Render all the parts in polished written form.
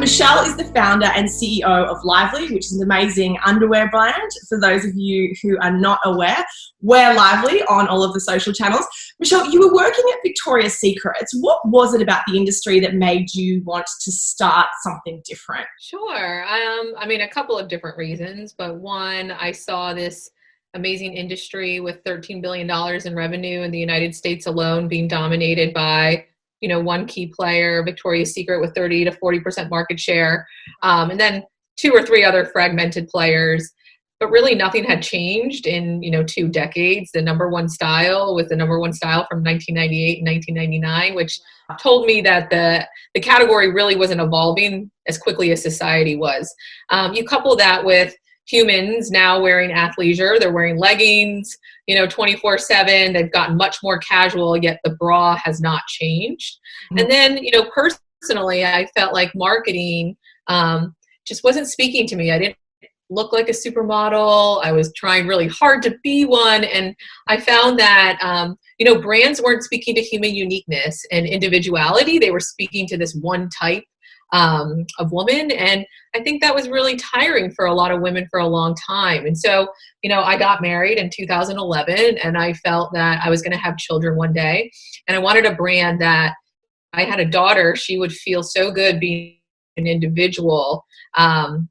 Michelle is the founder and CEO of Lively, which is an amazing underwear brand. For those of you who are not aware, we're Lively on all of the social channels. Michelle, you were working at Victoria's Secret. What was it about the industry that made you want to start something different? Sure. A couple of different reasons, but one, I saw this amazing industry with $13 billion in revenue in the United States alone being dominated by one key player, Victoria's Secret, with 30 to 40% market share, and then two or three other fragmented players. But really nothing had changed in, 2 decades. The number one style with the number one style from 1998 and 1999, which told me that the category really wasn't evolving as quickly as society was. You couple that with humans now wearing athleisure, they're wearing leggings, 24/7. They've gotten much more casual, yet the bra has not changed. Mm-hmm. And then, personally, I felt like marketing just wasn't speaking to me. I didn't look like a supermodel. I was trying really hard to be one. And I found that, brands weren't speaking to human uniqueness and individuality. They were speaking to this one type of woman. And I think that was really tiring for a lot of women for a long time. And so, I got married in 2011 and I felt that I was going to have children one day. And I wanted a brand that I had a daughter, she would feel so good being an individual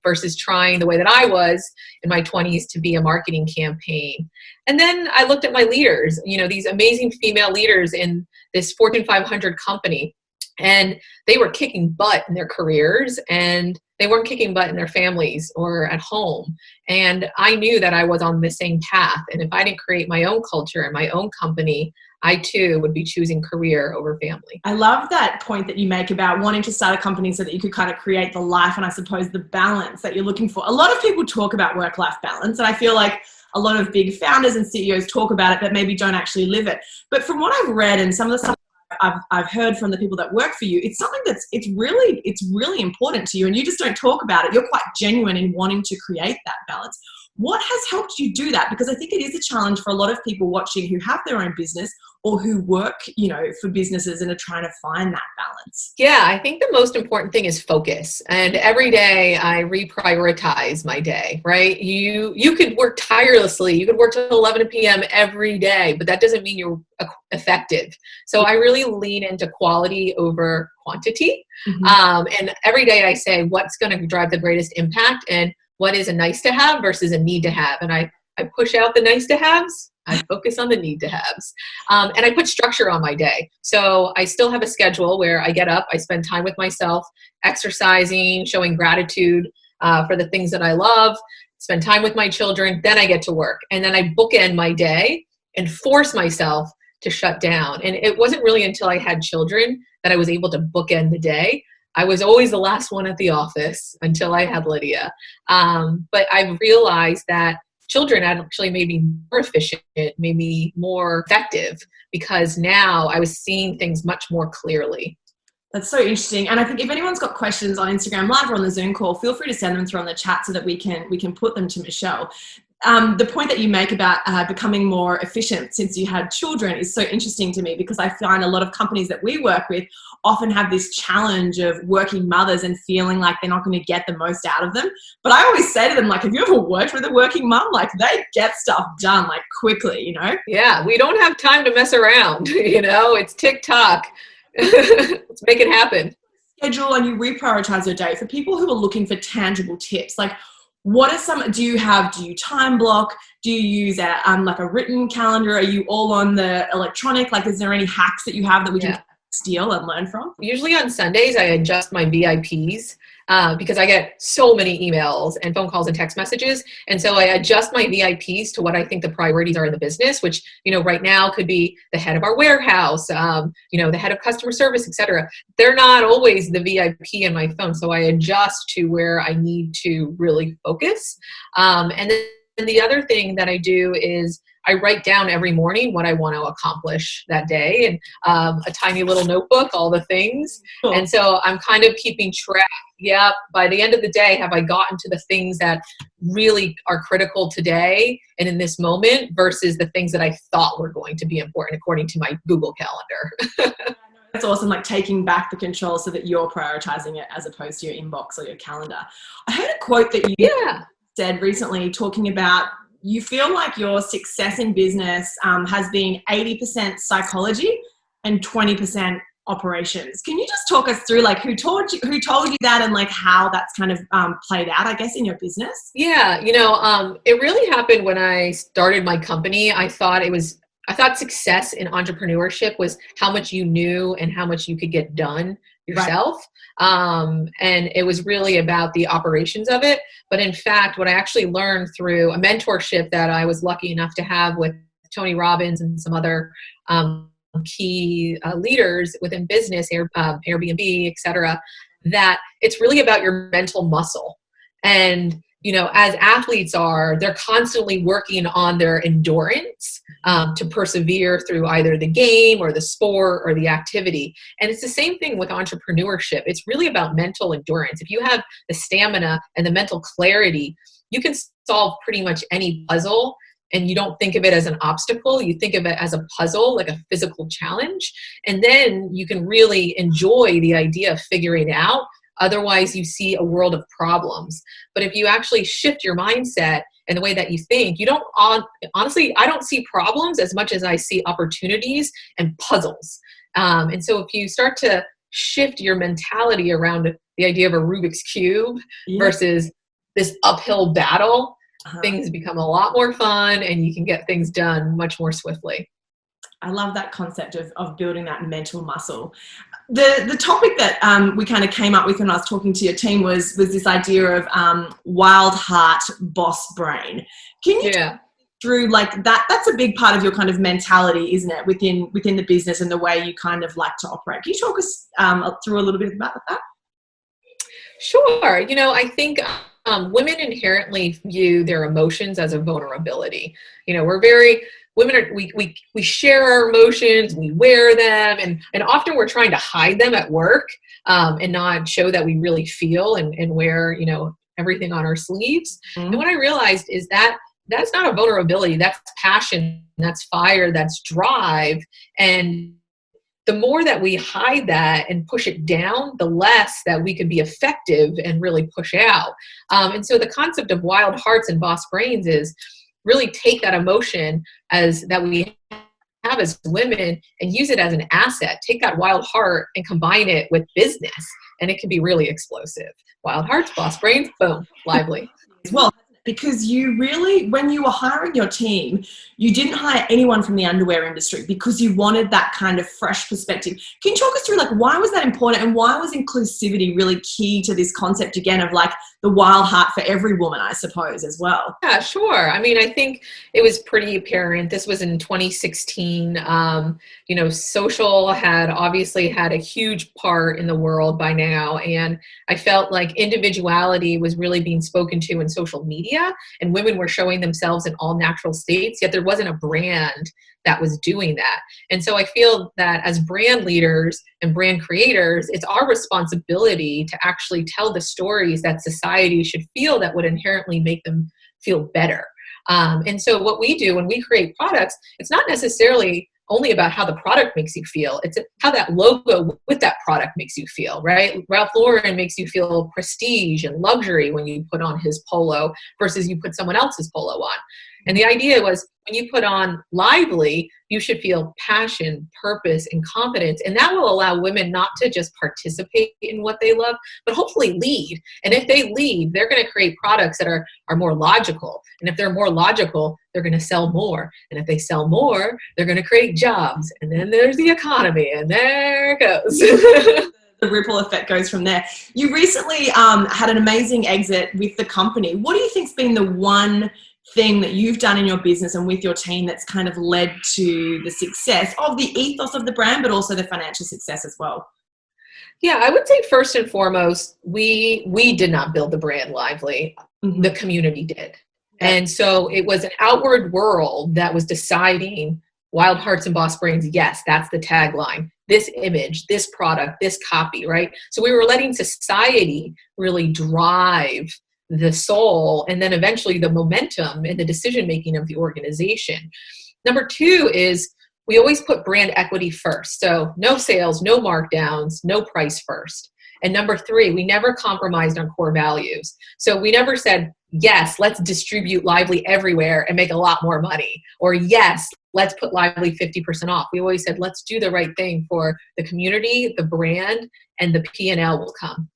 versus trying the way that I was in my 20s to be a marketing campaign. And then I looked at my leaders, these amazing female leaders in this Fortune 500 company. And they were kicking butt in their careers and they weren't kicking butt in their families or at home. And I knew that I was on the same path. And if I didn't create my own culture and my own company, I too would be choosing career over family. I love that point that you make about wanting to start a company so that you could kind of create the life and I suppose the balance that you're looking for. A lot of people talk about work-life balance, and I feel like a lot of big founders and CEOs talk about it, but maybe don't actually live it. But from what I've read and some of the stuff I've heard from the people that work for you, it's something it's really important to you, and you just don't talk about it. You're quite genuine in wanting to create that balance. What has helped you do that? Because I think it is a challenge for a lot of people watching who have their own business or who work, for businesses and are trying to find that balance. Yeah, I think the most important thing is focus. And every day I reprioritize my day, right? You could work tirelessly. You could work till 11 p.m. every day, but that doesn't mean you're effective. So I really lean into quality over quantity. Mm-hmm. And every day I say, what's going to drive the greatest impact and what is a nice to have versus a need to have. And I push out the nice to haves. I focus on the need to haves. And I put structure on my day. So I still have a schedule where I get up, I spend time with myself, exercising, showing gratitude for the things that I love, spend time with my children, then I get to work. And then I bookend my day and force myself to shut down. And it wasn't really until I had children that I was able to bookend the day. I was always the last one at the office until I had Lydia. But I realized that children actually made me more efficient, made me more effective, because now I was seeing things much more clearly. That's so interesting. And I think if anyone's got questions on Instagram Live or on the Zoom call, feel free to send them through on the chat so that we can put them to Michelle. The point that you make about becoming more efficient since you had children is so interesting to me, because I find a lot of companies that we work with often have this challenge of working mothers and feeling like they're not going to get the most out of them. But I always say to them, like, have you ever worked with a working mom? Like, they get stuff done like quickly, Yeah, we don't have time to mess around, it's TikTok. Let's make it happen. Schedule and you reprioritize your day. For people who are looking for tangible tips, like, what are some, do you time block? Do you use a written calendar? Are you all on the electronic? Like, is there any hacks that you have that we can steal and learn from? Usually on Sundays, I adjust my VIPs because I get so many emails and phone calls and text messages. And so I adjust my VIPs to what I think the priorities are in the business, which, right now could be the head of our warehouse, the head of customer service, et cetera. They're not always the VIP in my phone. So I adjust to where I need to really focus. And then the other thing that I do is I write down every morning what I want to accomplish that day, and a tiny little notebook, all the things. Cool. And so I'm kind of keeping track. Yeah, by the end of the day, have I gotten to the things that really are critical today and in this moment versus the things that I thought were going to be important according to my Google Calendar. That's it's awesome, like taking back the control so that you're prioritizing it as opposed to your inbox or your calendar. I heard a quote that you said recently talking about you feel like your success in business has been 80% psychology and 20% operations. Can you just talk us through like who told you that and like how that's kind of played out, I guess, in your business? Yeah, it really happened when I started my company. I thought success in entrepreneurship was how much you knew and how much you could get done yourself. Right. And it was really about the operations of it. But in fact, what I actually learned through a mentorship that I was lucky enough to have with Tony Robbins and some other key leaders within business, Airbnb, et cetera, that it's really about your mental muscle. And, as athletes they're constantly working on their endurance to persevere through either the game or the sport or the activity. And it's the same thing with entrepreneurship. It's really about mental endurance. If you have the stamina and the mental clarity, you can solve pretty much any puzzle. And you don't think of it as an obstacle, you think of it as a puzzle, like a physical challenge. And then you can really enjoy the idea of figuring it out. Otherwise, you see a world of problems. But if you actually shift your mindset and the way that you think, honestly, I don't see problems as much as I see opportunities and puzzles. And so if you start to shift your mentality around the idea of a Rubik's Cube versus this uphill battle, things become a lot more fun and you can get things done much more swiftly. I love that concept of building that mental muscle. The topic that we kind of came up with when I was talking to your team was this idea of wild heart, boss brain. Can you talk through like that's a big part of your kind of mentality, isn't it, within the business and the way you kind of like to operate? Can you talk us through a little bit about that? Sure. I think women inherently view their emotions as a vulnerability. We share our emotions, we wear them, and often we're trying to hide them at work and not show that we really feel and wear, everything on our sleeves. Mm-hmm. And what I realized is that that's not a vulnerability, that's passion, that's fire, that's drive. And the more that we hide that and push it down, the less that we could be effective and really push out. And so the concept of wild hearts and boss brains is really take that emotion that we have as women and use it as an asset. Take that wild heart and combine it with business, and it can be really explosive. Wild hearts, boss brains, boom, lively. Well, because you really, when you were hiring your team, you didn't hire anyone from the underwear industry because you wanted that kind of fresh perspective. Can you talk us through like why was that important and why was inclusivity really key to this concept again of like the wild heart for every woman, I suppose, as well? Yeah, sure. I mean, I think it was pretty apparent. This was in 2016. Social had obviously had a huge part in the world by now. And I felt like individuality was really being spoken to in social media, and women were showing themselves in all natural states, yet there wasn't a brand that was doing that. And so I feel that as brand leaders and brand creators, it's our responsibility to actually tell the stories that society should feel that would inherently make them feel better. And so what we do when we create products, it's not necessarily only about how the product makes you feel. It's how that logo with that product makes you feel, right? Ralph Lauren makes you feel prestige and luxury when you put on his polo versus you put someone else's polo on. And the idea was when you put on lively, you should feel passion, purpose, and confidence. And that will allow women not to just participate in what they love, but hopefully lead. And if they lead, they're going to create products that are more logical. And if they're more logical, they're going to sell more. And if they sell more, they're going to create jobs. And then there's the economy, and there it goes. The ripple effect goes from there. You recently had an amazing exit with the company. What do you think's been the one thing that you've done in your business and with your team that's kind of led to the success of the ethos of the brand, but also the financial success as well? Yeah, I would say first and foremost, we did not build the brand lively. Mm-hmm. The community did. And so it was an outward world that was deciding wild hearts and boss brains. Yes, that's the tagline. This image, this product, this copy, right? So we were letting society really drive the soul and then eventually the momentum and the decision-making of the organization. Number two is we always put brand equity first. So no sales, no markdowns, no price first. And number 3, we never compromised on core values. So we never said, yes, let's distribute Lively everywhere and make a lot more money. Or yes, let's put Lively 50% off. We always said, let's do the right thing for the community, the brand, and the P&L will come.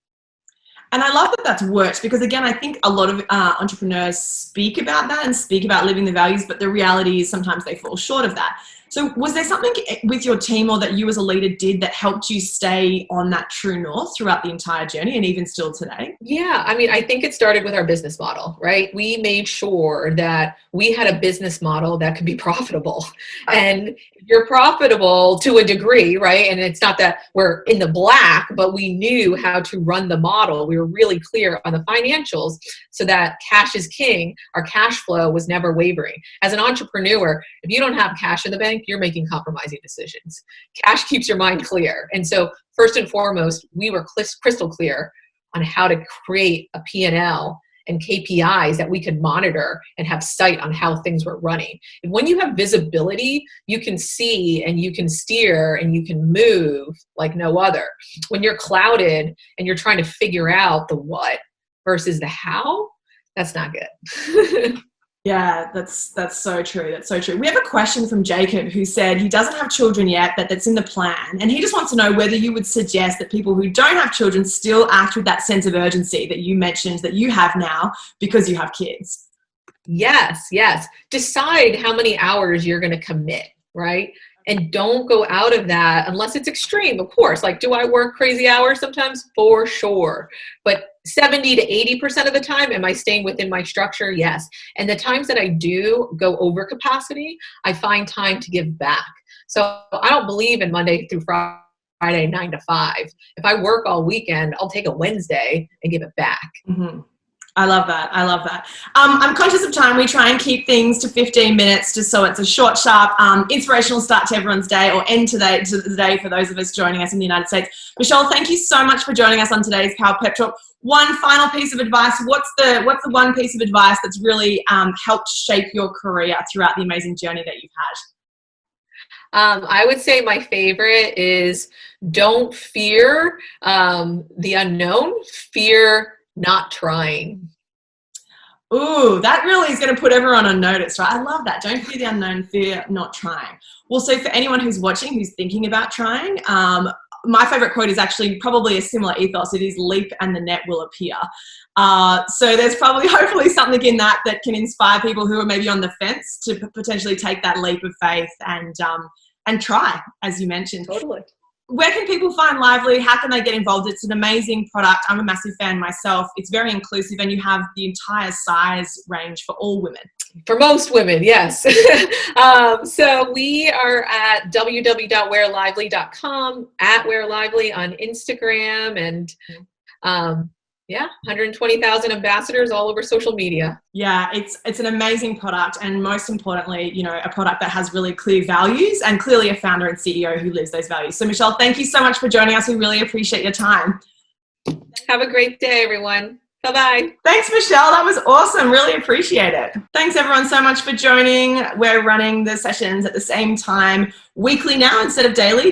And I love that that's worked, because again, I think a lot of entrepreneurs speak about that and speak about living the values, but the reality is sometimes they fall short of that. So was there something with your team or that you as a leader did that helped you stay on that true north throughout the entire journey and even still today? Yeah, I mean, I think it started with our business model, right? We made sure that we had a business model that could be profitable. And you're profitable to a degree, right? And it's not that we're in the black, but we knew how to run the model. We were really clear on the financials so that cash is king. Our cash flow was never wavering. As an entrepreneur, if you don't have cash in the bank, you're making compromising decisions. Cash keeps your mind clear. And so first and foremost, we were crystal clear on how to create a P&L and KPIs that we could monitor and have sight on how things were running. And when you have visibility, you can see and you can steer and you can move like no other. When you're clouded and you're trying to figure out the what versus the how, that's not good. Yeah, that's so true. That's so true. We have a question from Jacob who said he doesn't have children yet, but that's in the plan. And he just wants to know whether you would suggest that people who don't have children still act with that sense of urgency that you mentioned that you have now because you have kids. Yes. Decide how many hours you're going to commit, right? And don't go out of that unless it's extreme, of course. Like, do I work crazy hours sometimes? For sure. But 70 to 80% of the time, am I staying within my structure? Yes. And the times that I do go over capacity, I find time to give back. So I don't believe in Monday through Friday, 9 to 5. If I work all weekend, I'll take a Wednesday and give it back. Mm-hmm. I love that. I'm conscious of time. We try and keep things to 15 minutes just so it's a short, sharp, inspirational start to everyone's day or end to the day for those of us joining us in the United States. Michelle, thank you so much for joining us on today's Power Pep Talk. One final piece of advice. What's the one piece of advice that's really helped shape your career throughout the amazing journey that you've had? I would say my favorite is don't fear the unknown, fear not trying. Ooh, that really is going to put everyone on notice, right? I love that. Don't fear the unknown, fear not trying. Well, so for anyone who's watching, who's thinking about trying, my favorite quote is actually probably a similar ethos. It is leap and the net will appear. So there's probably hopefully something in that can inspire people who are maybe on the fence to potentially take that leap of faith and try, as you mentioned. Totally. Where can people find Lively? How can they get involved? It's an amazing product. I'm a massive fan myself. It's very inclusive and you have the entire size range for all women. For most women, yes. So we are at www.wearlively.com, at wearlively on Instagram, and 120,000 ambassadors all over social media. Yeah, it's an amazing product, and most importantly, a product that has really clear values and clearly a founder and CEO who lives those values. So Michelle, thank you so much for joining us. We really appreciate your time. Have a great day, everyone. Bye-bye. Thanks, Michelle. That was awesome. Really appreciate it. Thanks, everyone, so much for joining. We're running the sessions at the same time weekly now instead of daily.